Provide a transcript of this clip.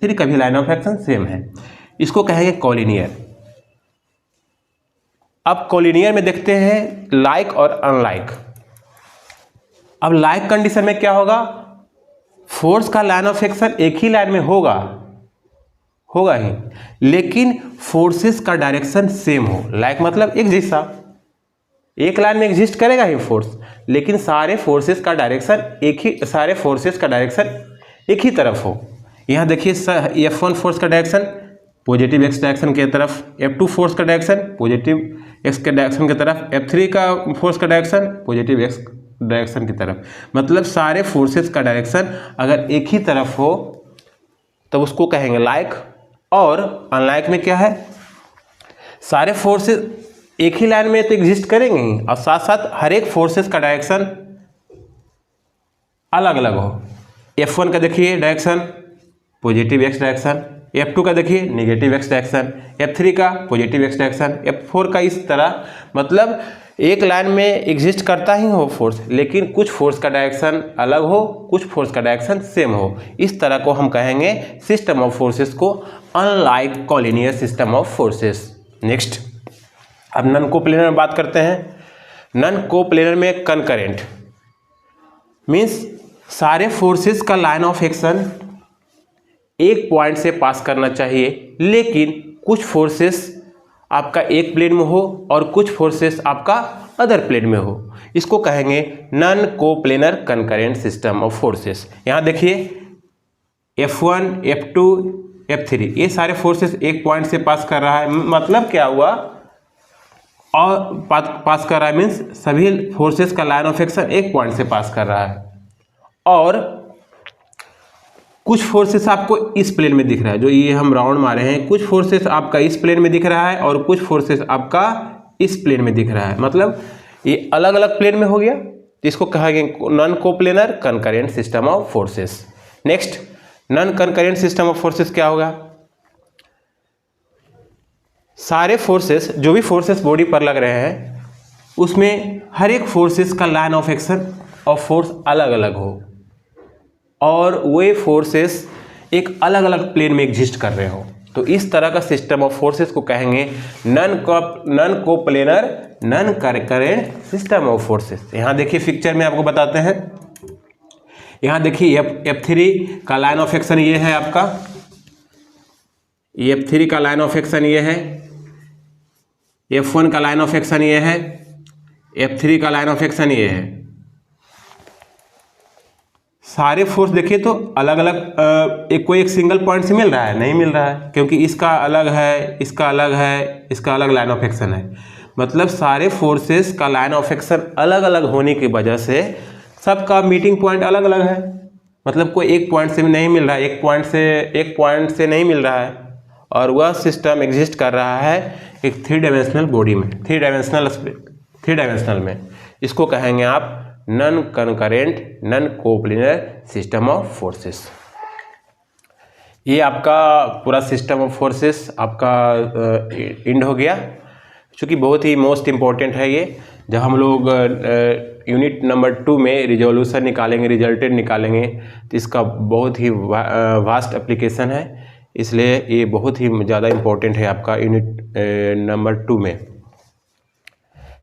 Three का भी line of action same है। इसको कहेंगे कॉलिनियर। अब कॉलिनियर में देखते हैं लाइक और अनलाइक। अब लाइक कंडीशन में क्या होगा, फोर्स का लाइन ऑफ एक्शन एक ही लाइन में होगा ही, लेकिन फोर्सेस का डायरेक्शन सेम हो। लाइक मतलब एक जैसा, एक लाइन में एग्जिस्ट करेगा ही फोर्स, लेकिन सारे फोर्सेस का डायरेक्शन एक ही तरफ हो। यहाँ देखिए F1 फोर्स का डायरेक्शन पॉजिटिव एक्स डायरेक्शन की तरफ, F2 फोर्स का डायरेक्शन पॉजिटिव एक्स के डायरेक्शन की तरफ, F3 का फोर्स का डायरेक्शन पॉजिटिव एक्स डायरेक्शन की तरफ। मतलब सारे फोर्सेस का डायरेक्शन अगर एक ही तरफ हो तब उसको कहेंगे लाइक। और अनलाइक में क्या है, सारे फोर्सेस एक ही लाइन में तो एग्जिस्ट करेंगे ही, और साथ साथ हर एक फोर्सेस का डायरेक्शन अलग अलग हो। F1 का देखिए direction positive x direction, F2 का देखिए नेगेटिव एक्स डायरेक्शन, F3 का पॉजिटिव एक्स डायरेक्शन, F4 का इस तरह। मतलब एक लाइन में एग्जिस्ट करता ही हो फोर्स, लेकिन कुछ फोर्स का डायरेक्शन अलग हो, कुछ फोर्स का डायरेक्शन सेम हो। इस तरह को हम कहेंगे सिस्टम ऑफ फोर्सेस को unlike collinear system of forces. Next, अब नॉन कोप्लेनर में बात करते हैं। नॉन कोप्लेनर में कनकरेंट मीन्स सारे फोर्सेस का लाइन ऑफ एक्शन एक पॉइंट से पास करना चाहिए, लेकिन कुछ फोर्सेस आपका एक प्लेन में हो और कुछ फोर्सेस आपका अदर प्लेन में हो। इसको कहेंगे non coplanar concurrent system of forces. यहाँ देखिए F1, F2, F3 ये सारे फोर्सेस एक पॉइंट से पास कर रहा है। मतलब क्या हुआ, और पास कर रहा है मीन्स सभी फोर्सेस का लाइन ऑफ एक्शन एक पॉइंट से पास कर रहा है, और कुछ फोर्सेस आपको इस प्लेन में दिख रहा है, जो ये हम राउंड मारे हैं, कुछ फोर्सेस आपका इस प्लेन में दिख रहा है और कुछ फोर्सेस आपका इस प्लेन में दिख रहा है। मतलब ये अलग अलग प्लेन में हो गया, तो इसको कहेंगे non coplanar concurrent system of forces. Next, non concurrent system of forces क्या होगा, सारे फोर्सेस जो भी फोर्सेस बॉडी पर लग रहे हैं उसमें हर एक फोर्सेस का लाइन ऑफ एक्शन और फोर्स अलग अलग हो, और वे फोर्सेस एक अलग अलग प्लेन में एग्जिस्ट कर रहे हो। तो इस तरह का सिस्टम ऑफ फोर्सेस को कहेंगे non coplanar non concurrent system of forces. यहाँ देखिए पिक्चर में आपको बताते हैं। यहाँ देखिए F3 का लाइन ऑफ एक्शन ये है आपका, F3 का लाइन ऑफ एक्शन ये है, F1 का लाइन ऑफ एक्शन ये है, F3 का लाइन ऑफ एक्शन ये है। सारे फोर्स देखिए तो अलग अलग कोई एक सिंगल पॉइंट से मिल रहा है, नहीं मिल रहा है, क्योंकि इसका अलग है, इसका अलग है, इसका अलग लाइन ऑफ एक्शन है। मतलब सारे फोर्सेस का लाइन ऑफ एक्शन अलग अलग होने की वजह से सबका मीटिंग पॉइंट अलग अलग है। मतलब कोई एक पॉइंट से नहीं मिल रहा है, एक पॉइंट से नहीं मिल रहा है, और वह सिस्टम एग्जिस्ट कर रहा है एक थ्री डायमेंशनल बॉडी में, थ्री डायमेंशनल में। इसको कहेंगे आप non concurrent non coplanar system of forces. ये आपका पूरा सिस्टम ऑफ फोर्सेस आपका एंड हो गया, चूँकि बहुत ही मोस्ट इम्पोर्टेंट है ये। जब हम लोग यूनिट नंबर 2 में रिजोल्यूशन निकालेंगे, रिजल्टेंट निकालेंगे, तो इसका बहुत ही वास्ट एप्लीकेशन है, इसलिए ये बहुत ही ज़्यादा इम्पोर्टेंट है आपका यूनिट नंबर 2 में।